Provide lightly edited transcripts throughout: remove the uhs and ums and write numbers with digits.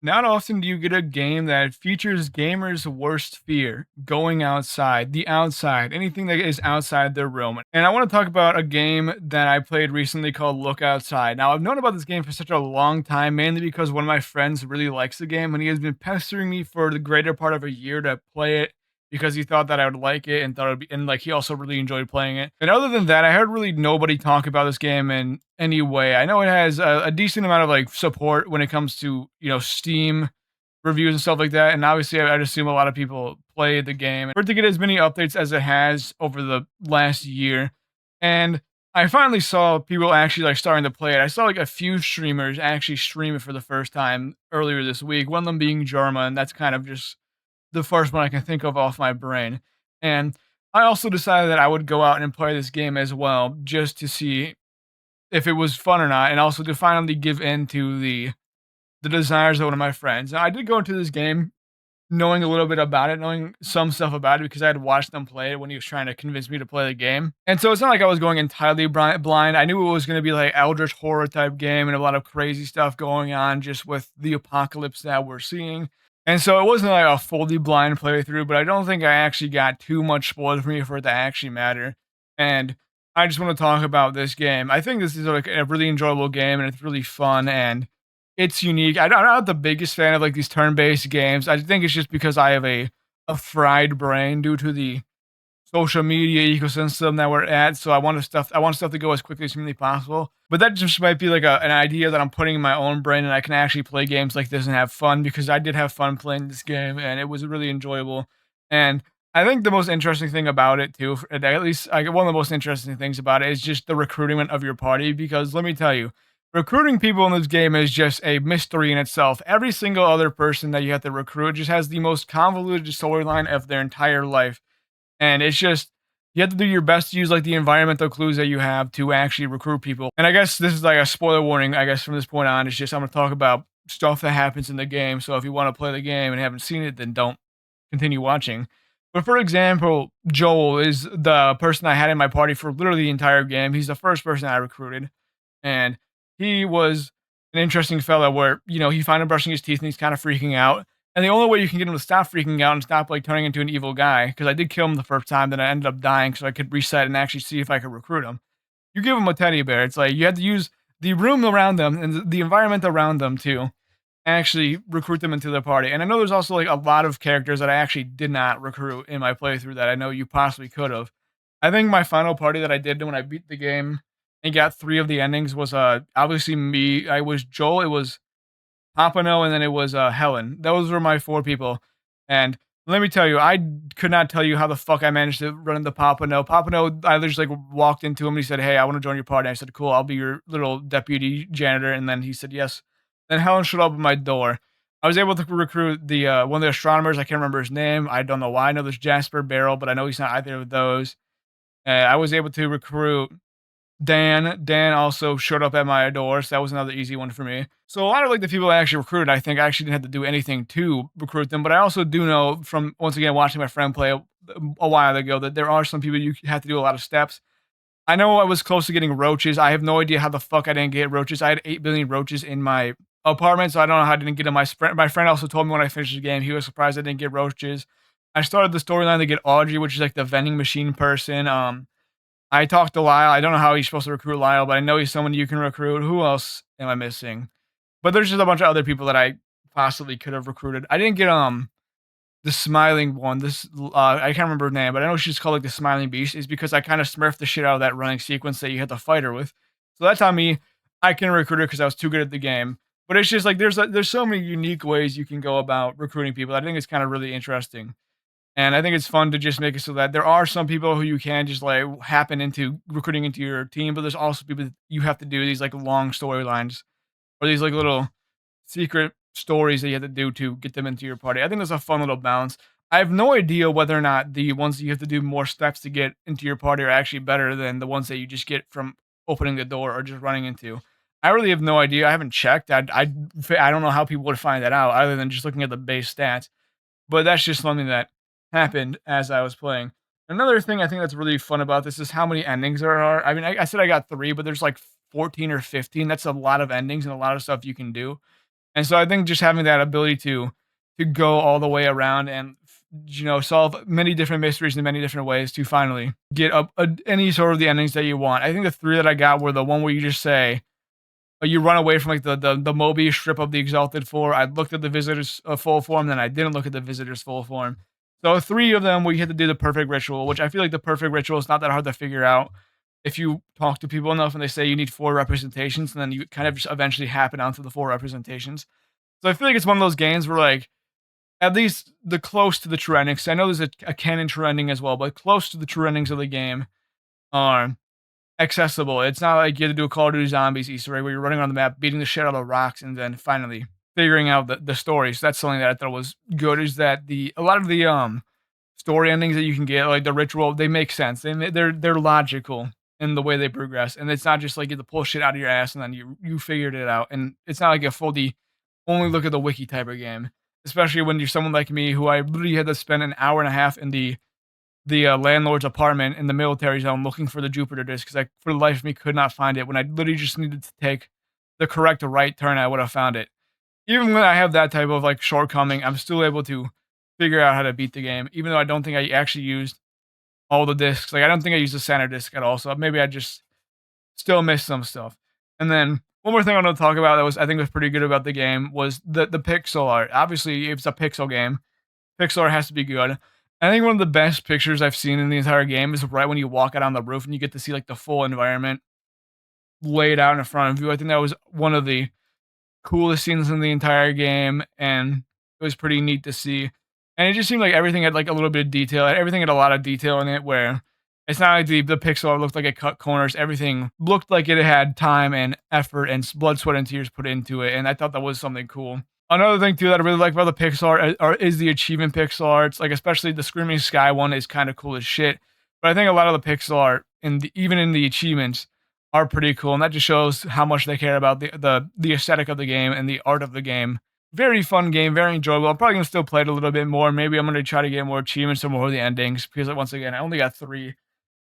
Not often do you get a game that features gamers' worst fear, going outside, the outside, anything that is outside their room. And I want to talk about a game that I played recently called Look Outside. Now, I've known about this game for such a long time, mainly because one of my friends really likes the game and he has been pestering me for the greater part of a year to play it because he thought that I would like it and thought it would be, and like he also really enjoyed playing it. And other than that, I heard really nobody talk about this game in any way. I know it has a decent amount of like support when it comes to Steam reviews and stuff like that. And obviously, I'd assume a lot of people play the game for it to get as many updates as it has over the last year. And I finally saw people actually like starting to play it. I saw like a few streamers actually stream it for the first time earlier this week. One of them being Jarma, and that's kind of just the first one I can think of off my brain. And I also decided that I would go out and play this game as well, just to see if it was fun or not, and also to finally give in to the desires of one of my friends. Now, I did go into this game knowing a little bit about it, knowing some stuff about it because I had watched them play it when he was trying to convince me to play the game. And so it's not like I was going entirely blind. I knew it was going to be like eldritch horror type game and a lot of crazy stuff going on just with the apocalypse that we're seeing. And so it wasn't like a fully blind playthrough, but I don't think I actually got too much spoiled for me for it to actually matter. And I just want to talk about this game. I think this is like a really enjoyable game and it's really fun and it's unique. I'm not the biggest fan of like these turn-based games. I think it's just because I have a fried brain due to the social media ecosystem that we're at. So I want stuff to go as quickly as humanly possible. But that just might be like an idea that I'm putting in my own brain, and I can actually play games like this and have fun because I did have fun playing this game, and it was really enjoyable. And I think the most interesting thing about it too, at least like one of the most interesting things about it is just the recruitment of your party. Because let me tell you, recruiting people in this game is just a mystery in itself. Every single other person that you have to recruit just has the most convoluted storyline of their entire life, and it's just you have to do your best to use like the environmental clues that you have to actually recruit people. And I guess this is like a spoiler warning, I guess from this point on. It's just I'm gonna talk about stuff that happens in the game. So if you want to play the game and haven't seen it, then don't continue watching. But for example, Joel is the person I had in my party for literally the entire game. He's the first person I recruited. And he was an interesting fella where, he found him brushing his teeth and he's kind of freaking out. And the only way you can get him to stop freaking out and stop like turning into an evil guy, because I did kill him the first time, then I ended up dying so I could reset and actually see if I could recruit him. You give him a teddy bear. It's like you have to use the room around them and the environment around them to actually recruit them into the party. And I know there's also like a lot of characters that I actually did not recruit in my playthrough that I know you possibly could have. I think my final party that I did when I beat the game and got 3 of the endings was obviously me. I was Joel, it was Pompano, and then it was Helen. Those were my 4 people. And let me tell you, I could not tell you how the fuck I managed to run into Pompano. Pompano, I just like walked into him and he said, "Hey, I want to join your party." I said, "Cool, I'll be your little deputy janitor." And then he said, "Yes." Then Helen showed up at my door. I was able to recruit the one of the astronomers. I can't remember his name. I don't know why. I know there's Jasper Barrel, but I know he's not either of those. I was able to recruit Dan. Dan also showed up at my door, so that was another easy one for me. So a lot of like the people I actually recruited, I think I actually didn't have to do anything to recruit them. But I also do know from once again watching my friend play a while ago that there are some people you have to do a lot of steps. I know I was close to getting roaches. I have no idea how the fuck I didn't get roaches. I had 8 billion roaches in my apartment, so I don't know how I didn't get them. My friend also told me when I finished the game, he was surprised I didn't get roaches. I started the storyline to get Audrey, which is like the vending machine person. I talked to Lyle. I don't know how he's supposed to recruit Lyle, but I know he's someone you can recruit. Who else am I missing? But there's just a bunch of other people that I possibly could have recruited. I didn't get the smiling one. I can't remember her name, but I know she's called like the Smiling Beast. Is because I kind of smurfed the shit out of that running sequence that you had to fight her with. So that's on me. I can recruit her because I was too good at the game. But it's just like there's so many unique ways you can go about recruiting people. I think it's kind of really interesting. And I think it's fun to just make it so that there are some people who you can just like happen into recruiting into your team, but there's also people that you have to do these like long storylines or these like little secret stories that you have to do to get them into your party. I think that's a fun little balance. I have no idea whether or not the ones that you have to do more steps to get into your party are actually better than the ones that you just get from opening the door or just running into. I really have no idea. I haven't checked. I don't know how people would find that out other than just looking at the base stats. But that's just something that happened as I was playing. Another thing I think that's really fun about this is how many endings there are. I mean, I said I got 3, but there's like 14 or 15. That's a lot of endings and a lot of stuff you can do. And so I think just having that ability to go all the way around and solve many different mysteries in many different ways to finally get any sort of the endings that you want. I think the three that I got were the one where you just say, you run away from like the Mobius strip of the Exalted Four. I looked at the Visitor's full form, then I didn't look at the Visitor's full form. So three of them, we had to do the perfect ritual, which I feel like the perfect ritual is not that hard to figure out if you talk to people enough and they say you need four representations, and then you kind of just eventually happen onto the four representations. So I feel like it's one of those games where like at least the close to the true ending. 'Cause I know there's a canon true ending as well, but close to the true endings of the game are accessible. It's not like you have to do a Call of Duty Zombies Easter egg where you're running around the map, beating the shit out of rocks, and then finally figuring out the story. So that's something that I thought was good. Is that a lot of the story endings that you can get, like the ritual, they make sense. They're logical in the way they progress, and it's not just like you have to pull shit out of your ass and then you figured it out. And it's not like a fully only look at the wiki type of game, especially when you're someone like me who I literally had to spend an hour and a half in the landlord's apartment in the military zone looking for the Jupiter disk because I, for the life of me, could not find it. When I literally just needed to take the correct right turn, I would have found it. Even when I have that type of like shortcoming, I'm still able to figure out how to beat the game, even though I don't think I actually used all the discs. Like I don't think I used the center disc at all. So maybe I just still missed some stuff. And then one more thing I want to talk about that was I think was pretty good about the game was the pixel art. Obviously, it's a pixel game. Pixel art has to be good. I think one of the best pictures I've seen in the entire game is right when you walk out on the roof and you get to see like the full environment laid out in front of you. I think that was one of the coolest scenes in the entire game, and it was pretty neat to see. And it just seemed like everything had like a little bit of detail. Everything had a lot of detail in it where it's not like the pixel art looked like it cut corners. Everything looked like it had time and effort and blood, sweat, and tears put into it. And I thought that was something cool. Another thing too that I really like about the Pixar is the achievement pixel arts. Like especially the Screaming Sky one is kind of cool as shit. But I think a lot of the pixel art even in the achievements are pretty cool, and that just shows how much they care about the aesthetic of the game and the art of the game. Very fun game, very enjoyable. I'm probably gonna still play it a little bit more. Maybe I'm gonna try to get more achievements or more of the endings because once again I only got three.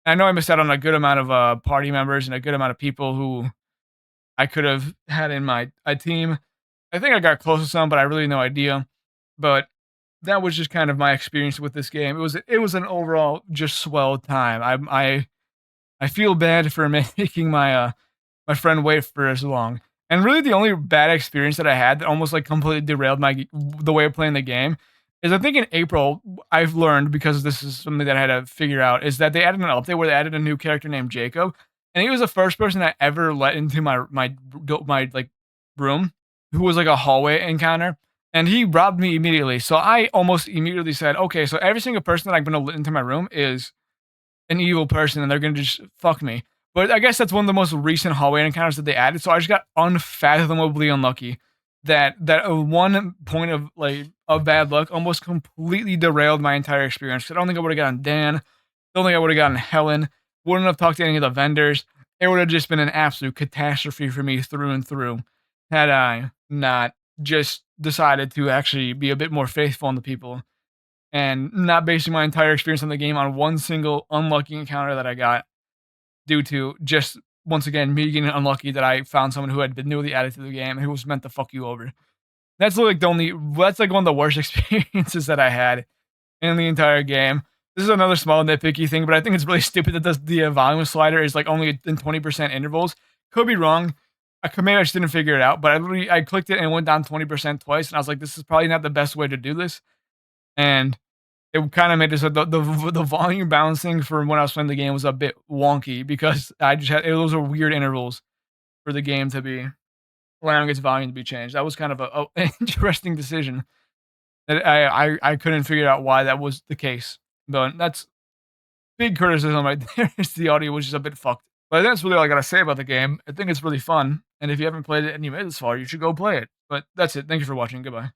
I know I missed out on a good amount of party members and a good amount of people who I could have had in my team. I think I got close to some, but I really had no idea. But that was just kind of my experience with this game. It was an overall just swell time. I feel bad for making my friend wait for as long. And really the only bad experience that I had that almost like completely derailed the way of playing the game is I think in April I've learned, because this is something that I had to figure out, is that they added an update where they added a new character named Jacob, and he was the first person I ever let into my like room, who was like a hallway encounter, and he robbed me immediately. So I almost immediately said, okay, so every single person that I'm gonna let into my room is an evil person and they're gonna just fuck me. But I guess that's one of the most recent hallway encounters that they added. So I just got unfathomably unlucky that one point of like of bad luck almost completely derailed my entire experience. I don't think I would have gotten Dan. Don't think I would have gotten Helen. Wouldn't have talked to any of the vendors. It would have just been an absolute catastrophe for me through and through had I not just decided to actually be a bit more faithful in the people and not basing my entire experience on the game on one single unlucky encounter that I got due to just once again me getting unlucky that I found someone who had been newly added to the game and who was meant to fuck you over. That's like one of the worst experiences that I had in the entire game. This is another small nitpicky thing, but I think it's really stupid that the volume slider is like only in 20% intervals. Could be wrong. Maybe I just didn't figure it out, but I clicked it and it went down 20% twice, and I was like, this is probably not the best way to do this. And it kind of made it so the volume balancing for when I was playing the game was a bit wonky because I just had those are weird intervals for the game to be allowing its volume to be changed. That was kind of an interesting decision that I couldn't figure out why that was the case. But that's big criticism right there. Is the audio was just a bit fucked. But that's really all I gotta say about the game. I think it's really fun, and if you haven't played it and you made it this far, you should go play it. But that's it. Thank you for watching. Goodbye.